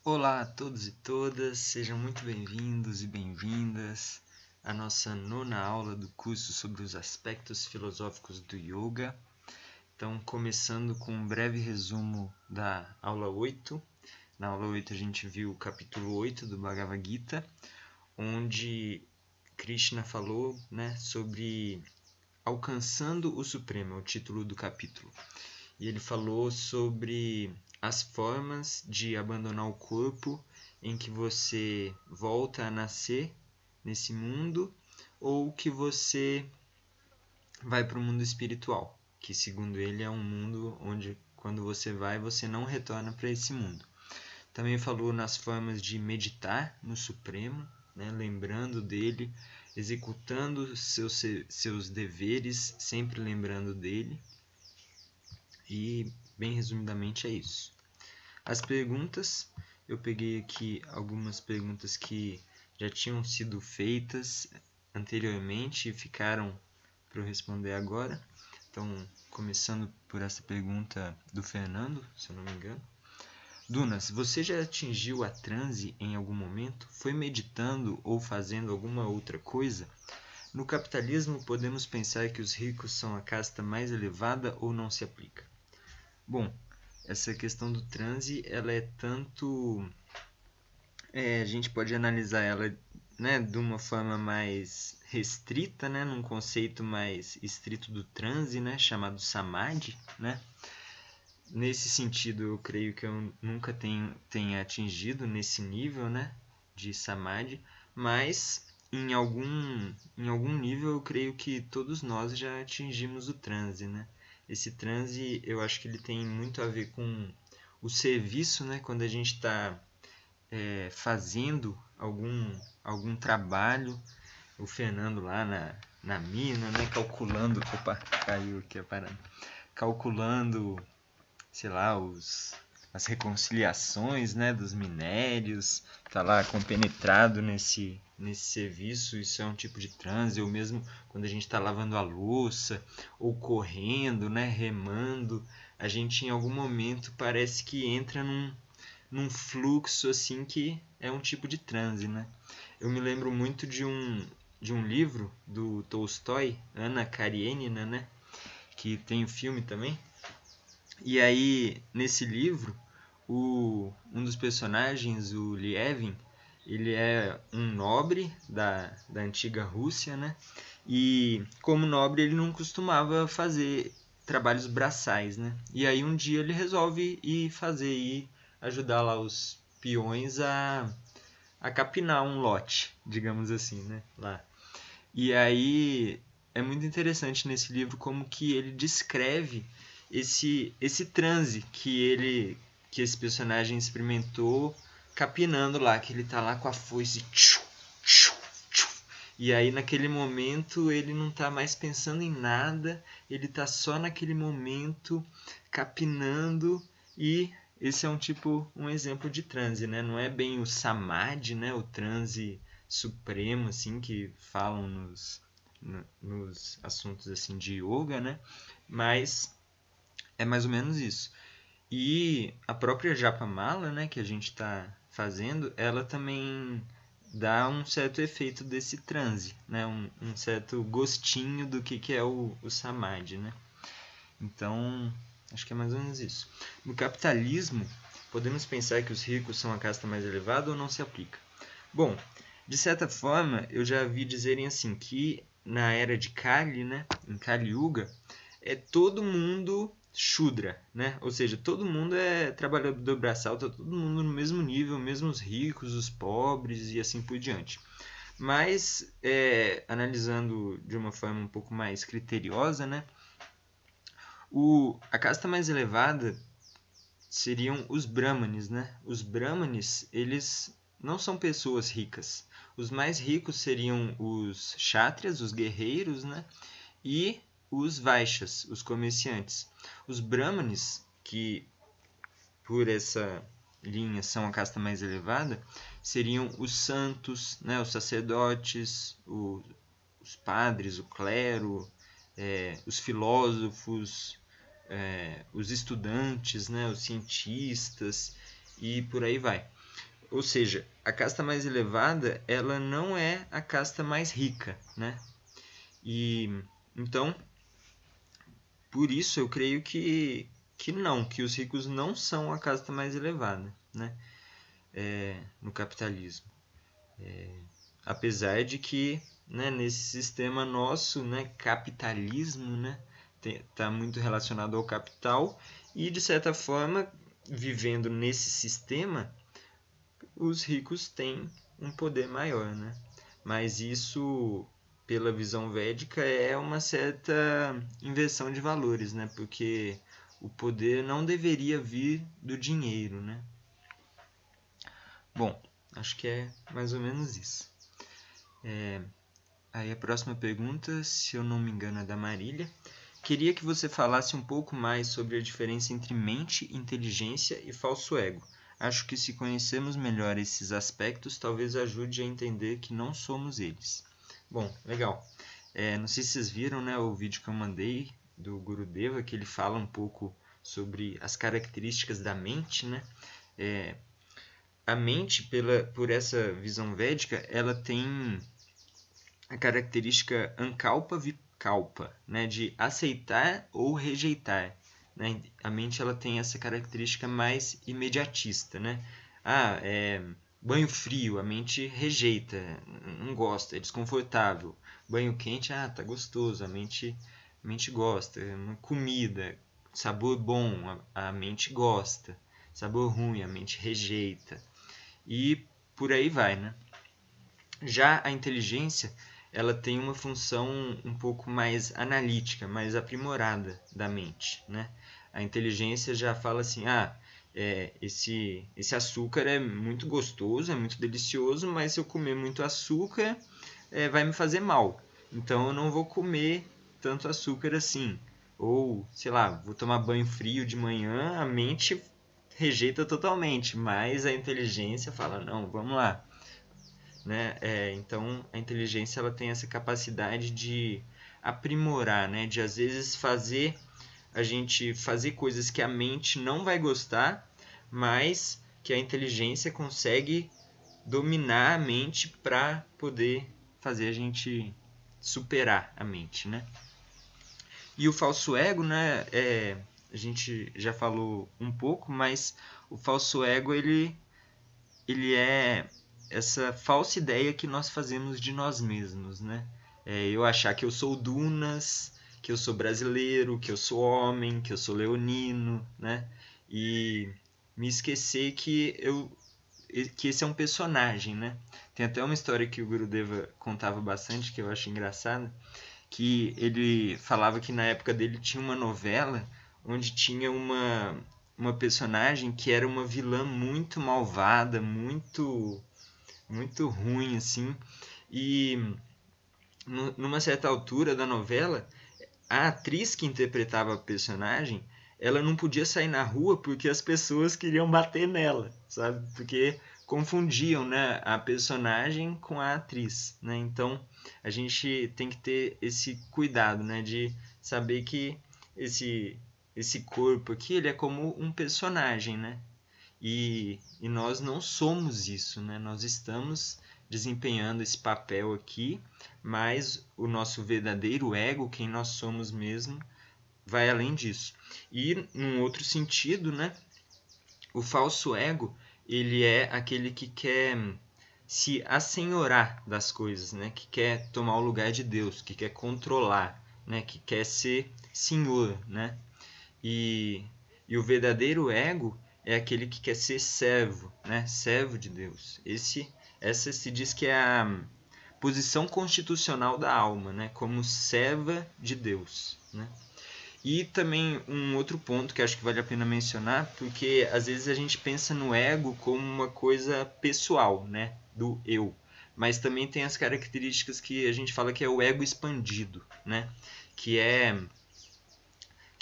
Olá a todos e todas, sejam muito bem-vindos e bem-vindas à nossa nona aula do curso sobre os aspectos filosóficos do Yoga. Então, começando com um breve resumo da aula 8. Na aula 8 a gente viu o capítulo 8 do Bhagavad Gita, onde Krishna falou, sobre alcançando o Supremo, é o título do capítulo. E ele falou sobre as formas de abandonar o corpo em que você volta a nascer nesse mundo ou que você vai para o mundo espiritual, que segundo ele é um mundo onde quando você vai você não retorna para esse mundo. Também falou nas formas de meditar no Supremo, lembrando dele, executando seus deveres, sempre lembrando dele. E, bem resumidamente, é isso. As perguntas, eu peguei aqui algumas perguntas que já tinham sido feitas anteriormente e ficaram para eu responder agora. Então, começando por essa pergunta do Fernando, se eu não me engano. Dunas, você já atingiu a transe em algum momento? Foi meditando ou fazendo alguma outra coisa? No capitalismo, podemos pensar que os ricos são a casta mais elevada ou não se aplica? Bom, essa questão do transe, ela é tanto... a gente pode analisar ela de uma forma mais restrita, num conceito mais estrito do transe, chamado samadhi. Nesse sentido, eu creio que eu nunca tenha atingido nesse nível de samadhi, mas em algum nível eu creio que todos nós já atingimos o transe. Esse transe, eu acho que ele tem muito a ver com o serviço, quando a gente está fazendo algum trabalho. O Fernando lá na mina, calculando... Opa, caiu aqui a parada. Calculando, sei lá, as reconciliações dos minérios, tá lá compenetrado nesse serviço. Isso é um tipo de transe, ou mesmo quando a gente está lavando a louça, ou correndo, remando, a gente em algum momento parece que entra num fluxo assim que é um tipo de transe. Eu me lembro muito de um livro do Tolstói, Ana Karenina, que tem o filme também. E aí, nesse livro, um dos personagens, o Lievin, ele é um nobre da antiga Rússia, E como nobre ele não costumava fazer trabalhos braçais, E aí um dia ele resolve ir ajudar lá os peões a capinar um lote, digamos assim, lá. E aí é muito interessante nesse livro como que ele descreve esse transe que esse personagem experimentou capinando lá, que ele tá lá com a foice tchu, tchu, tchu. E aí naquele momento ele não tá mais pensando em nada, ele tá só naquele momento capinando. E esse é um exemplo de transe, Não é bem o samadhi, o transe supremo assim que falam nos assuntos assim de yoga, mas é mais ou menos isso. E a própria Japamala, que a gente está fazendo, ela também dá um certo efeito desse transe, um certo gostinho do que é o samadhi, Então, acho que é mais ou menos isso. No capitalismo, podemos pensar que os ricos são a casta mais elevada ou não se aplica? Bom, de certa forma, eu já vi dizerem assim que na era de Kali, em Kali Yuga, é todo mundo Shudra, Ou seja, todo mundo é trabalhador braçal, tá todo mundo no mesmo nível, mesmo os ricos, os pobres e assim por diante. Mas, analisando de uma forma um pouco mais criteriosa, a casta mais elevada seriam os Brahmanes, Os Brahmanes, eles não são pessoas ricas. Os mais ricos seriam os Kshatriyas, os guerreiros, E os Vaishyas, os comerciantes. Os Brahmanes, que por essa linha são a casta mais elevada, seriam os santos, os sacerdotes, os padres, o clero, os filósofos, os estudantes, os cientistas e por aí vai. ou seja, a casta mais elevada, ela não é a casta mais rica, né? E então, por isso eu creio que os ricos não são a casta mais elevada, né? No capitalismo. Apesar de que, né, nesse sistema nosso, né, capitalismo, né, tá muito relacionado ao capital e, de certa forma, vivendo nesse sistema, os ricos têm um poder maior, né? Mas isso, pela visão védica, é uma certa inversão de valores, né? Porque o poder não deveria vir do dinheiro, né? Bom, acho que é mais ou menos isso. Aí a próxima pergunta, se eu não me engano, é da Marília. Queria que você falasse um pouco mais sobre a diferença entre mente, inteligência e falso ego. Acho que se conhecermos melhor esses aspectos, talvez ajude a entender que não somos eles. Bom, legal. Não sei se vocês viram, né, o vídeo que eu mandei do Gurudeva, que ele fala um pouco sobre as características da mente, né? A mente, por essa visão védica, ela tem a característica ankalpa vikalpa, né, de aceitar ou rejeitar. Né? A mente ela tem essa característica mais imediatista. Né? Banho frio, a mente rejeita, não gosta, é desconfortável. Banho quente, tá gostoso, a mente gosta. Comida, sabor bom, a mente gosta. Sabor ruim, a mente rejeita. E por aí vai, né? Já a inteligência, ela tem uma função um pouco mais analítica, mais aprimorada da mente, né? A inteligência já fala assim, esse açúcar é muito gostoso, é muito delicioso, mas se eu comer muito açúcar, vai me fazer mal. Então eu não vou comer tanto açúcar assim. Ou, sei lá, vou tomar banho frio de manhã, a mente rejeita totalmente, mas a inteligência fala, não, vamos lá. Né? Então a inteligência ela tem essa capacidade de aprimorar, né? De às vezes fazer a gente fazer coisas que a mente não vai gostar, mas que a inteligência consegue dominar a mente para poder fazer a gente superar a mente, né? E o falso ego, né? A gente já falou um pouco, mas o falso ego ele é essa falsa ideia que nós fazemos de nós mesmos, né? Eu achar que eu sou Dunas, que eu sou brasileiro, que eu sou homem, que eu sou leonino, né? E me esquecer que esse é um personagem, né? Tem até uma história que o Gurudeva contava bastante, que eu acho engraçada, que ele falava que na época dele tinha uma novela onde tinha uma personagem que era uma vilã muito malvada, muito ruim assim. E numa certa altura da novela, a atriz que interpretava a personagem, ela não podia sair na rua porque as pessoas queriam bater nela, sabe? Porque confundiam, né, a personagem com a atriz, né? Então a gente tem que ter esse cuidado, né, de saber que esse corpo aqui ele é como um personagem, né? E nós não somos isso, né? Nós estamos desempenhando esse papel aqui, mas o nosso verdadeiro ego, quem nós somos mesmo, vai além disso. E num outro sentido, né? O falso ego, ele é aquele que quer se assenhorar das coisas, né? Que quer tomar o lugar de Deus, que quer controlar, né? Que quer ser senhor, né? E o verdadeiro ego é aquele que quer ser servo, né? Servo de Deus. Essa se diz que é a posição constitucional da alma, né? Como serva de Deus, né? E também um outro ponto que acho que vale a pena mencionar, porque às vezes a gente pensa no ego como uma coisa pessoal, né? Do eu. Mas também tem as características que a gente fala que é o ego expandido, né? Que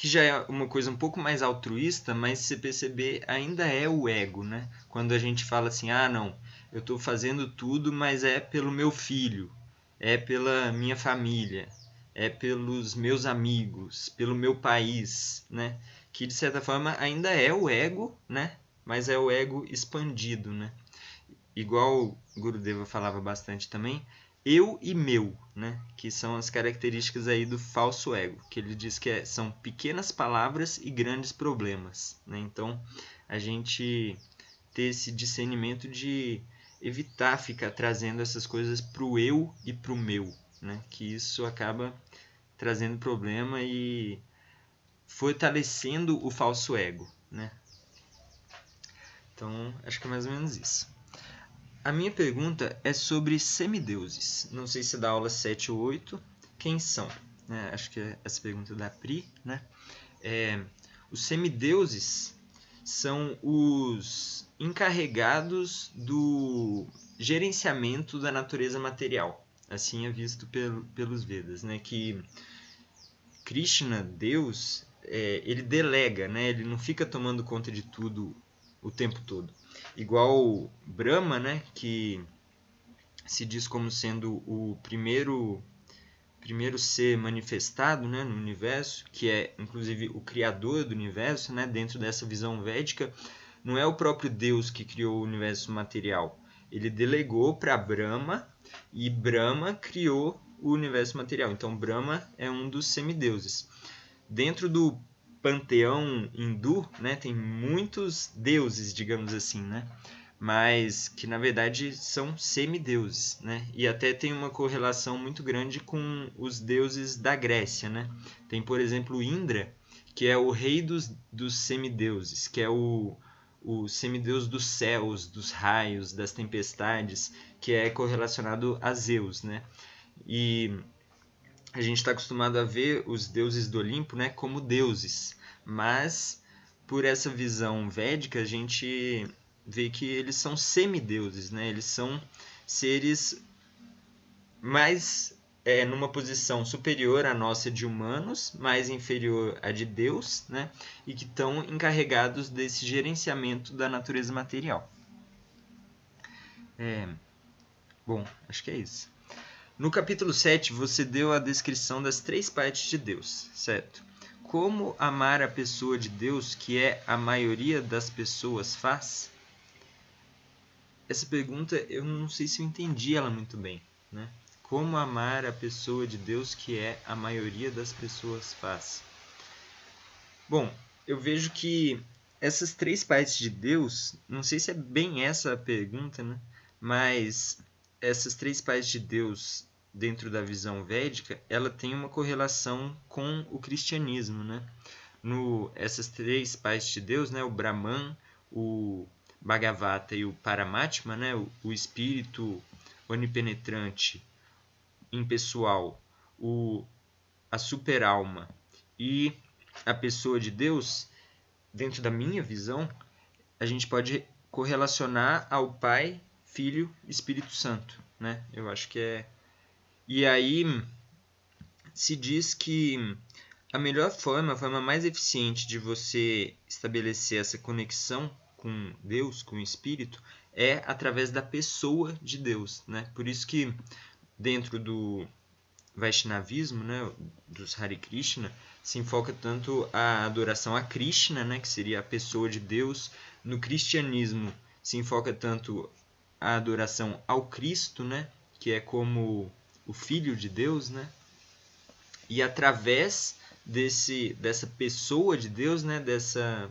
já é uma coisa um pouco mais altruísta, mas se você perceber, ainda é o ego, né? Quando a gente fala assim, não, eu estou fazendo tudo, mas é pelo meu filho, é pela minha família, é pelos meus amigos, pelo meu país, né? Que de certa forma ainda é o ego, né? Mas é o ego expandido, né? igual o Gurudeva falava bastante também, eu e meu, né? Que são as características aí do falso ego, que ele diz que são pequenas palavras e grandes problemas, né? Então, a gente ter esse discernimento de evitar ficar trazendo essas coisas pro eu e pro meu, né? Que isso acaba trazendo problema e fortalecendo o falso ego, né? Então, acho que é mais ou menos isso. A minha pergunta é sobre semideuses. Não sei se é da aula 7 ou 8. Quem são? Acho que é essa pergunta da Pri, né? Os semideuses são os encarregados do gerenciamento da natureza material. Assim é visto pelos Vedas, né? Que Krishna, Deus, ele delega, né? Ele não fica tomando conta de tudo o tempo todo. Igual Brahma, né? Que se diz como sendo o primeiro ser manifestado, né, no universo, que é inclusive o criador do universo, né, dentro dessa visão védica, não é o próprio Deus que criou o universo material. Ele delegou para Brahma e Brahma criou o universo material. Então Brahma é um dos semideuses. Dentro do panteão hindu, né, tem muitos deuses, digamos assim, né? Mas que na verdade são semideuses, né? E até tem uma correlação muito grande com os deuses da Grécia, né? Tem, por exemplo, Indra, que é o rei dos semideuses, que é o semideus dos céus, dos raios, das tempestades, que é correlacionado a Zeus, né? E a gente está acostumado a ver os deuses do Olimpo, né, como deuses, mas por essa visão védica a gente vê que eles são semideuses, né? Eles são seres mais numa posição superior à nossa de humanos, mais inferior à de Deus, né? E que estão encarregados desse gerenciamento da natureza material. Bom, acho que é isso. No capítulo 7, você deu a descrição das 3 partes de Deus, certo? Como amar a pessoa de Deus que a maioria das pessoas faz? Essa pergunta eu não sei se eu entendi ela muito bem, né? Como amar a pessoa de Deus que a maioria das pessoas faz? Bom, eu vejo que essas 3 partes de Deus, não sei se é bem essa a pergunta, né? Mas essas 3 partes de Deus dentro da visão védica, ela tem uma correlação com o cristianismo, né? Essas 3 partes de Deus, né? O Brahman, o Bhagavata e o Paramatma, né? O espírito onipenetrante, impessoal, a superalma e a pessoa de Deus, dentro da minha visão, a gente pode correlacionar ao Pai, Filho e Espírito Santo, né? Eu acho que é. E aí se diz que a melhor forma, a forma mais eficiente de você estabelecer essa conexão com Deus, com o Espírito, é através da pessoa de Deus, né? Por isso que dentro do Vaishnavismo, né, dos Hare Krishna, se enfoca tanto a adoração a Krishna, né, que seria a pessoa de Deus. No cristianismo se enfoca tanto a adoração ao Cristo, né, que é como o Filho de Deus, né? E através dessa pessoa de Deus, né, dessa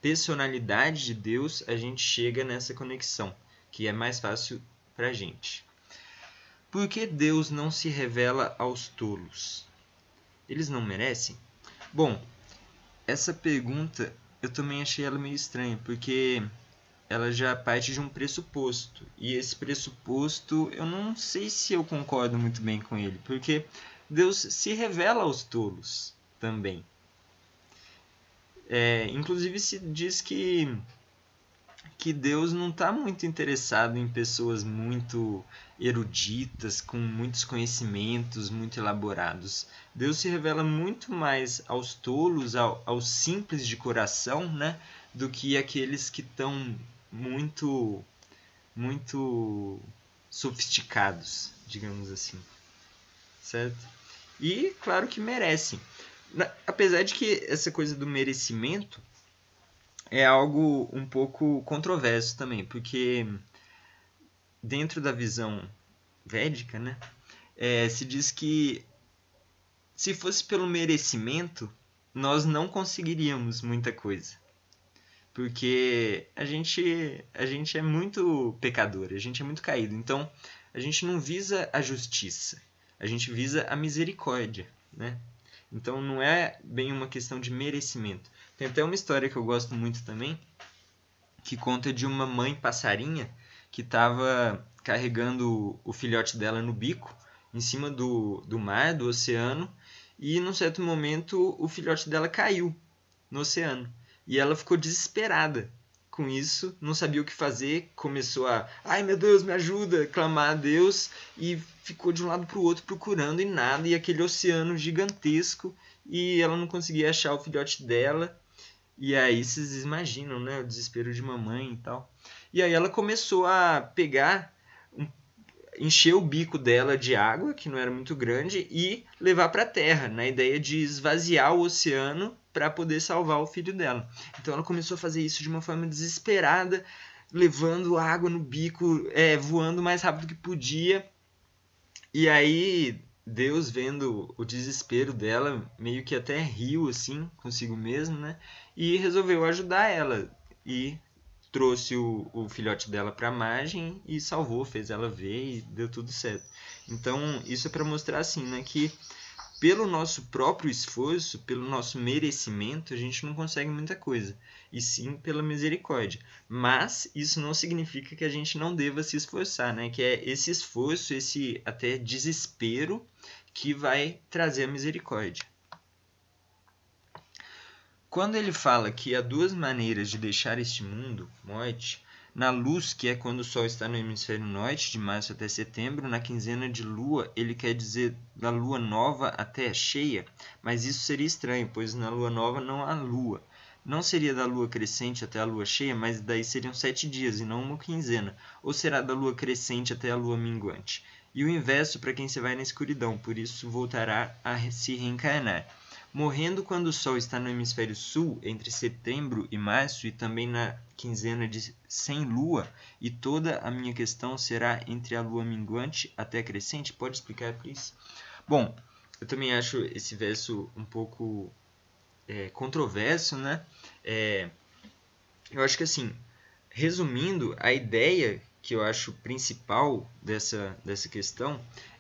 personalidade de Deus, a gente chega nessa conexão, que é mais fácil para a gente. Por que Deus não se revela aos tolos? Eles não merecem? Bom, essa pergunta eu também achei ela meio estranha, porque ela já parte de um pressuposto. E esse pressuposto eu não sei se eu concordo muito bem com ele, porque Deus se revela aos tolos também. Inclusive se diz que Deus não está muito interessado em pessoas muito eruditas, com muitos conhecimentos muito elaborados. Deus se revela muito mais aos tolos, aos simples de coração, né, do que aqueles que estão muito sofisticados, digamos assim, certo? E claro que merecem. Apesar de que essa coisa do merecimento é algo um pouco controverso também, porque dentro da visão védica, né, se diz que se fosse pelo merecimento, nós não conseguiríamos muita coisa. Porque a gente é muito pecador, a gente é muito caído. Então, a gente não visa a justiça, a gente visa a misericórdia, né? Então, não é bem uma questão de merecimento. Tem até uma história que eu gosto muito também, que conta de uma mãe passarinha que estava carregando o filhote dela no bico, em cima do mar, do oceano, e num certo momento o filhote dela caiu no oceano. E ela ficou desesperada com isso, não sabia o que fazer, começou a, ai meu Deus, me ajuda, clamar a Deus, e ficou de um lado para o outro procurando e nada, e aquele oceano gigantesco, e ela não conseguia achar o filhote dela. E aí vocês imaginam, né, o desespero de mamãe e tal. E aí ela começou a pegar, encher o bico dela de água, que não era muito grande, e levar para a terra, na ideia de esvaziar o oceano para poder salvar o filho dela. Então ela começou a fazer isso de uma forma desesperada, levando água no bico, voando o mais rápido que podia. E aí Deus, vendo o desespero dela, meio que até riu assim consigo mesmo, né? E resolveu ajudar ela. E trouxe o filhote dela para a margem e salvou, fez ela ver e deu tudo certo. Então, isso é para mostrar assim, né, que pelo nosso próprio esforço, pelo nosso merecimento, a gente não consegue muita coisa, e sim pela misericórdia. Mas isso não significa que a gente não deva se esforçar, né? Que é esse esforço, esse até desespero que vai trazer a misericórdia. Quando ele fala que há duas maneiras de deixar este mundo, morte, na luz, que é quando o Sol está no hemisfério norte, de março até setembro, na quinzena de lua, ele quer dizer da lua nova até a cheia, mas isso seria estranho, pois na lua nova não há lua. Não seria da lua crescente até a lua cheia, mas daí seriam 7 dias e não uma quinzena. Ou será da lua crescente até a lua minguante? E o inverso para quem se vai na escuridão, por isso voltará a se reencarnar. Morrendo quando o Sol está no hemisfério sul, entre setembro e março, e também na quinzena de sem lua, e toda a minha questão será entre a lua minguante até a crescente? Pode explicar, please? Bom, eu também acho esse verso um pouco controverso, né? Eu acho que assim, resumindo, a ideia que eu acho principal dessa questão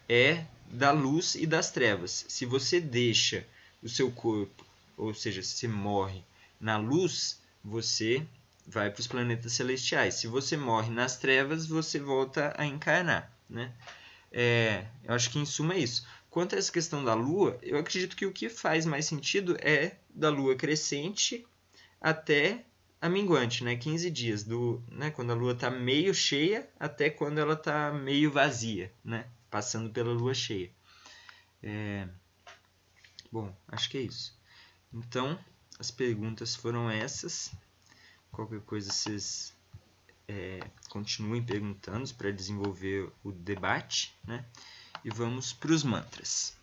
é da luz e das trevas. Se você deixa o seu corpo, ou seja, se você morre na luz, você vai para os planetas celestiais. Se você morre nas trevas, você volta a encarnar, né? Eu acho que em suma é isso. Quanto a essa questão da lua, eu acredito que o que faz mais sentido é da lua crescente até a minguante, né? 15 dias, né? Quando a lua está meio cheia até quando ela está meio vazia, né? Passando pela lua cheia. Bom, acho que é isso. Então, as perguntas foram essas. Qualquer coisa vocês continuem perguntando para desenvolver o debate, né? E vamos para os mantras.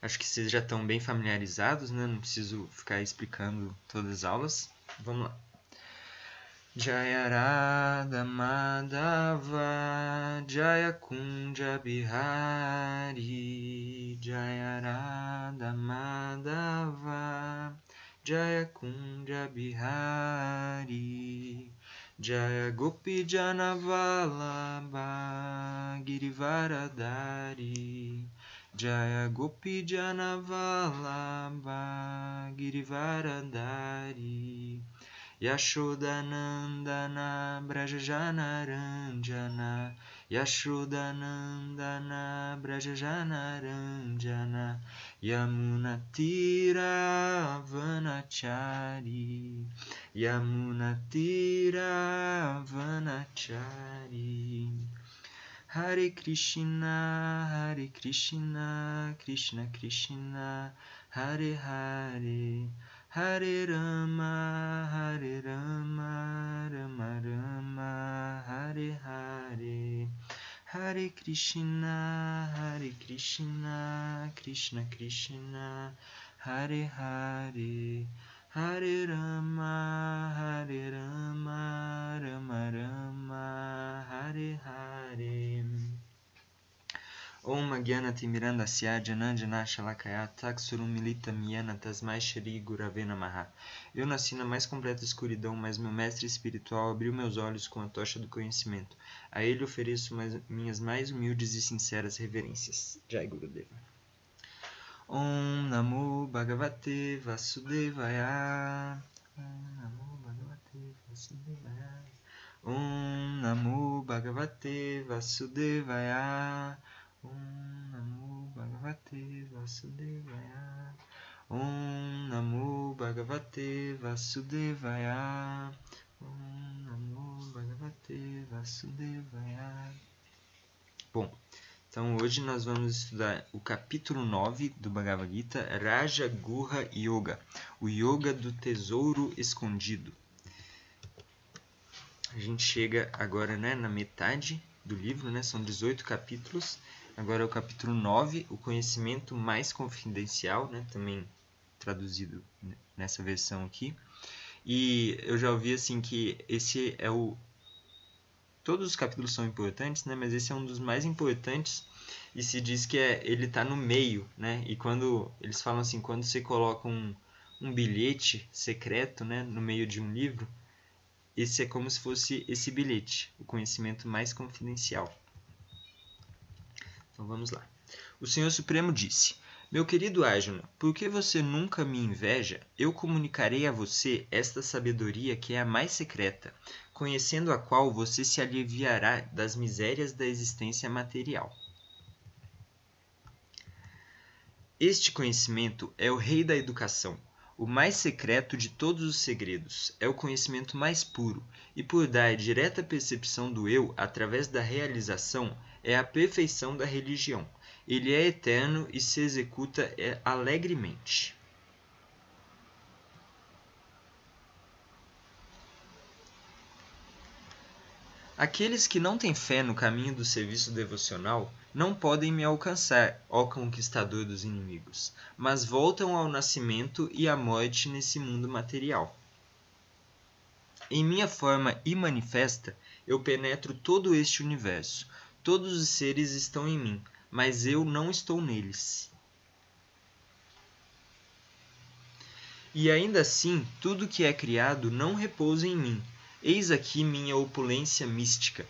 Acho que vocês já estão bem familiarizados, né? Não preciso ficar explicando todas as aulas. Vamos lá. Jaya Radha Madhava Jaya Kunja Bihari Jaya Radha Madhava Jaya Kunja Bihari Jaya Gopi Janavalabha Girivaradari Jaya Gopi Janavalabha Girivaradari Yashodanandana Brajajanaranjana Yashodanandana Brajajanaranjana Yamunatira Vanachari Yamunatira Vanachari Hare Krishna, Krishna Krishna, Hare Hare, Hare Rama, Rama Rama, Hare Hare, Hare Krishna, Krishna Krishna, Hare Hare, Hare Rama, Rama Rama, Gyana Timirandasya Jananjana Shalakaya Taksurum Milita Miyana Tasmai Shri Gurave Namaha. Eu nasci na mais completa escuridão, mas meu mestre espiritual abriu meus olhos com a tocha do conhecimento. A ele ofereço minhas mais humildes e sinceras reverências. Jai Gurudeva. Om Namo Bhagavate Vasudevaya. Om Namo Bhagavate Vasudevaya. Om Namo Bhagavate Vasudevaya. Om Namo Bhagavate Vasudevaya. Om Namo Bhagavate Vasudevaya. Om Namo Bhagavate Vasudevaya. Bom, então hoje nós vamos estudar o capítulo 9 do Bhagavad Gita, Raja Guha Yoga, o Yoga do Tesouro Escondido. A gente chega agora, na metade do livro, são 18 capítulos. Agora é o capítulo 9, o conhecimento mais confidencial, também traduzido nessa versão aqui. E eu já ouvi assim que esse é o... Todos os capítulos são importantes, mas esse é um dos mais importantes e se diz que ele está no meio, E quando eles falam assim, quando você coloca um bilhete secreto, no meio de um livro, esse é como se fosse esse bilhete, o conhecimento mais confidencial. Então vamos lá. O Senhor Supremo disse: Meu querido Arjuna, por que você nunca me inveja? Eu comunicarei a você esta sabedoria que é a mais secreta, conhecendo a qual você se aliviará das misérias da existência material. Este conhecimento é o rei da educação, o mais secreto de todos os segredos, é o conhecimento mais puro, e por dar direta percepção do eu através da realização, é a perfeição da religião. Ele é eterno e se executa alegremente. Aqueles que não têm fé no caminho do serviço devocional não podem me alcançar, ó conquistador dos inimigos, mas voltam ao nascimento e à morte nesse mundo material. Em minha forma imanifesta, eu penetro todo este universo. Todos os seres estão em mim, mas eu não estou neles. E ainda assim, tudo que é criado não repousa em mim. Eis aqui minha opulência mística.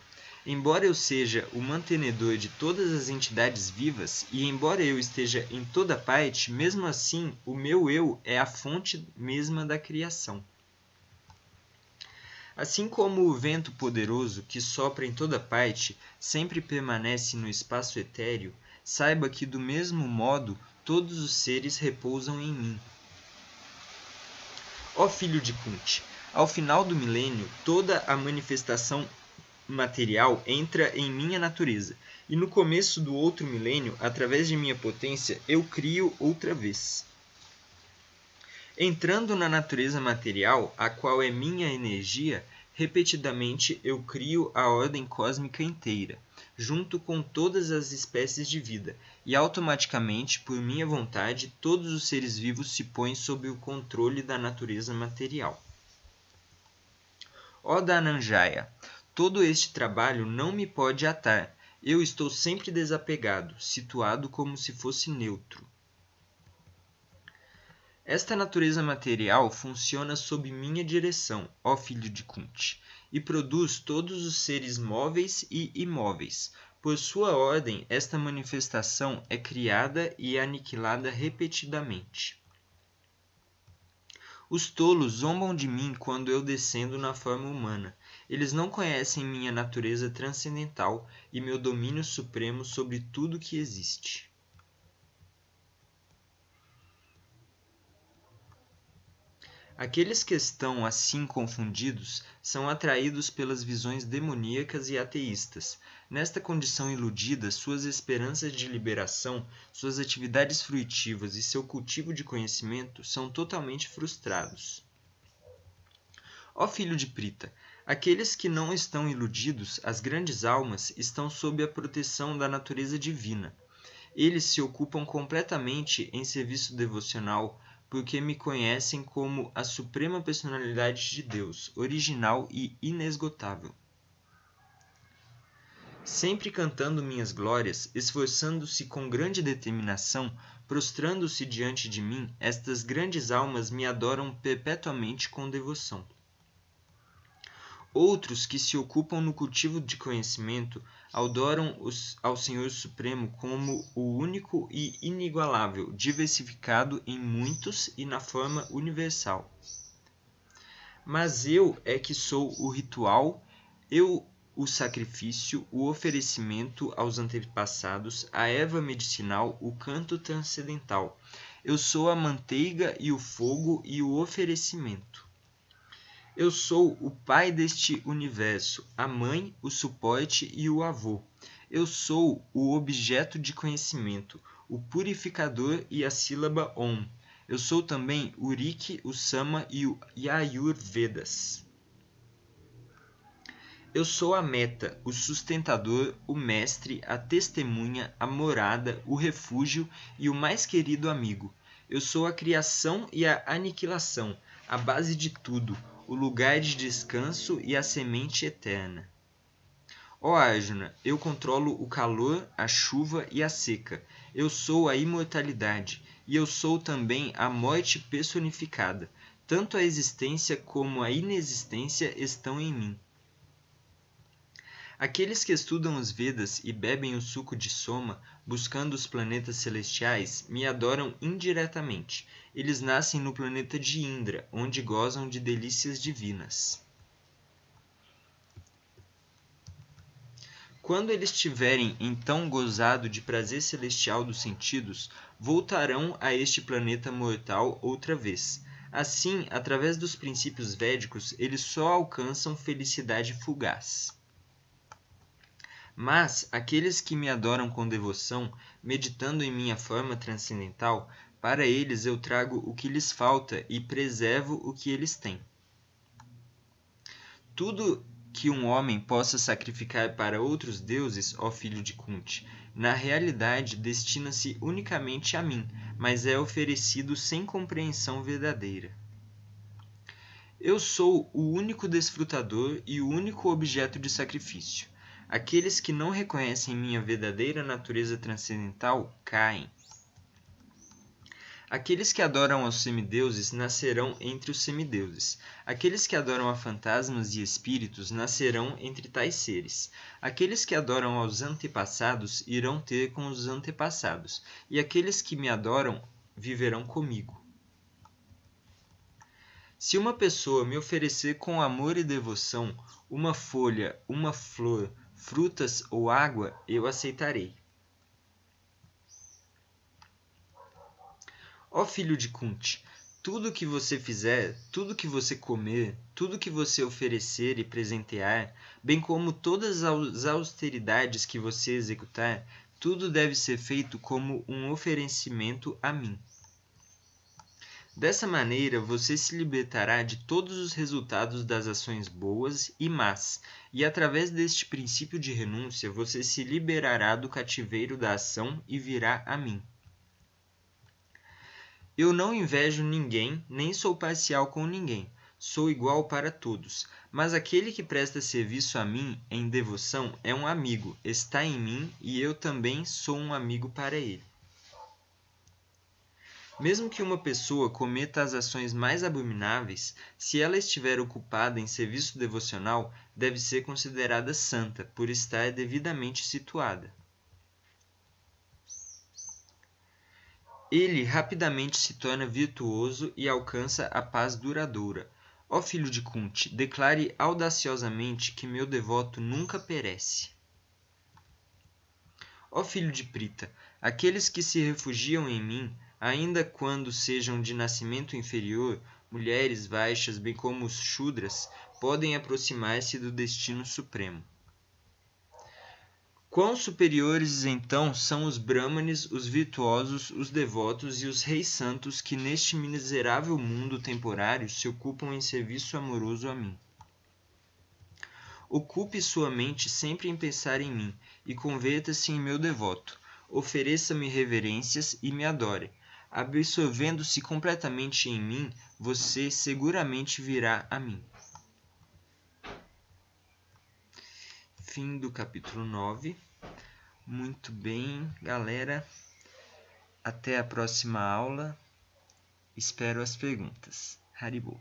Embora eu seja o mantenedor de todas as entidades vivas, e embora eu esteja em toda parte, mesmo assim, o meu eu é a fonte mesma da criação. Assim como o vento poderoso que sopra em toda parte sempre permanece no espaço etéreo, saiba que do mesmo modo todos os seres repousam em mim. Ó filho de Kunti, ao final do milênio, toda a manifestação material entra em minha natureza, e no começo do outro milênio, através de minha potência, eu crio outra vez. Entrando na natureza material, a qual é minha energia, repetidamente eu crio a ordem cósmica inteira, junto com todas as espécies de vida, e automaticamente, por minha vontade, todos os seres vivos se põem sob o controle da natureza material. Ó Dhananjaya, todo este trabalho não me pode atar. Eu estou sempre desapegado, situado como se fosse neutro. Esta natureza material funciona sob minha direção, ó filho de Kunti, e produz todos os seres móveis e imóveis. Por sua ordem, esta manifestação é criada e aniquilada repetidamente. Os tolos zombam de mim quando eu descendo na forma humana. Eles não conhecem minha natureza transcendental e meu domínio supremo sobre tudo que existe. Aqueles que estão assim confundidos são atraídos pelas visões demoníacas e ateístas. Nesta condição iludida, suas esperanças de liberação, suas atividades fruitivas e seu cultivo de conhecimento são totalmente frustrados. Ó filho de Prita, aqueles que não estão iludidos, as grandes almas, estão sob a proteção da natureza divina. Eles se ocupam completamente em serviço devocional, porque me conhecem como a suprema personalidade de Deus, original e inesgotável. sempre cantando minhas glórias, esforçando-se com grande determinação, prostrando-se diante de mim, estas grandes almas me adoram perpetuamente com devoção. Outros que se ocupam no cultivo de conhecimento adoram ao Senhor Supremo como o único e inigualável, diversificado em muitos e na forma universal. Mas eu é que sou o ritual, eu o sacrifício, o oferecimento aos antepassados, a erva medicinal, o canto transcendental. Eu sou a manteiga e o fogo e o oferecimento. Eu sou o pai deste universo, a mãe, o suporte e o avô. Eu sou o objeto de conhecimento, o purificador e a sílaba Om. Eu sou também o Riki, o Sama e o Ayurvedas. Eu sou a meta, o sustentador, o mestre, a testemunha, a morada, o refúgio e o mais querido amigo. Eu sou a criação e a aniquilação, a base de tudo, o lugar de descanso e a semente eterna. Ó Arjuna, eu controlo o calor, a chuva e a seca. Eu sou a imortalidade, e eu sou também a morte personificada. Tanto a existência como a inexistência estão em mim. Aqueles que estudam os Vedas e bebem o suco de Soma, buscando os planetas celestiais, me adoram indiretamente. Eles nascem no planeta de Indra, onde gozam de delícias divinas. Quando eles tiverem então gozado de prazer celestial dos sentidos, voltarão a este planeta mortal outra vez. Assim, através dos princípios védicos, eles só alcançam felicidade fugaz. Mas aqueles que me adoram com devoção, meditando em minha forma transcendental, para eles eu trago o que lhes falta e preservo o que eles têm. Tudo que um homem possa sacrificar para outros deuses, ó filho de Kunti, na realidade destina-se unicamente a mim, mas é oferecido sem compreensão verdadeira. Eu sou o único desfrutador e o único objeto de sacrifício. Aqueles que não reconhecem minha verdadeira natureza transcendental caem. Aqueles que adoram aos semideuses nascerão entre os semideuses. Aqueles que adoram a fantasmas e espíritos nascerão entre tais seres. Aqueles que adoram aos antepassados irão ter com os antepassados. E aqueles que me adoram viverão comigo. Se uma pessoa me oferecer com amor e devoção uma folha, uma flor, frutas ou água, eu aceitarei. Ó filho de Kunti, tudo que você fizer, tudo que você comer, tudo que você oferecer e presentear, bem como todas as austeridades que você executar, tudo deve ser feito como um oferecimento a mim. Dessa maneira, você se libertará de todos os resultados das ações boas e más, e através deste princípio de renúncia, você se liberará do cativeiro da ação e virá a mim. Eu não invejo ninguém, nem sou parcial com ninguém. Sou igual para todos. Mas aquele que presta serviço a mim em devoção é um amigo, está em mim e eu também sou um amigo para ele. Mesmo que uma pessoa cometa as ações mais abomináveis, se ela estiver ocupada em serviço devocional, deve ser considerada santa, por estar devidamente situada. Ele rapidamente se torna virtuoso e alcança a paz duradoura. Ó filho de Kunti, declare audaciosamente que meu devoto nunca perece. Ó filho de Prita, aqueles que se refugiam em mim, ainda quando sejam de nascimento inferior, mulheres baixas, bem como os Shudras, podem aproximar-se do destino supremo. Quão superiores então são os Brahmanes, os virtuosos, os devotos e os reis santos que neste miserável mundo temporário se ocupam em serviço amoroso a mim. Ocupe sua mente sempre em pensar em mim e converta-se em meu devoto. Ofereça-me reverências e me adore. Absorvendo-se completamente em mim, você seguramente virá a mim. fim do capítulo 9. Muito bem, galera. Até a próxima aula. Espero as perguntas. Haribo.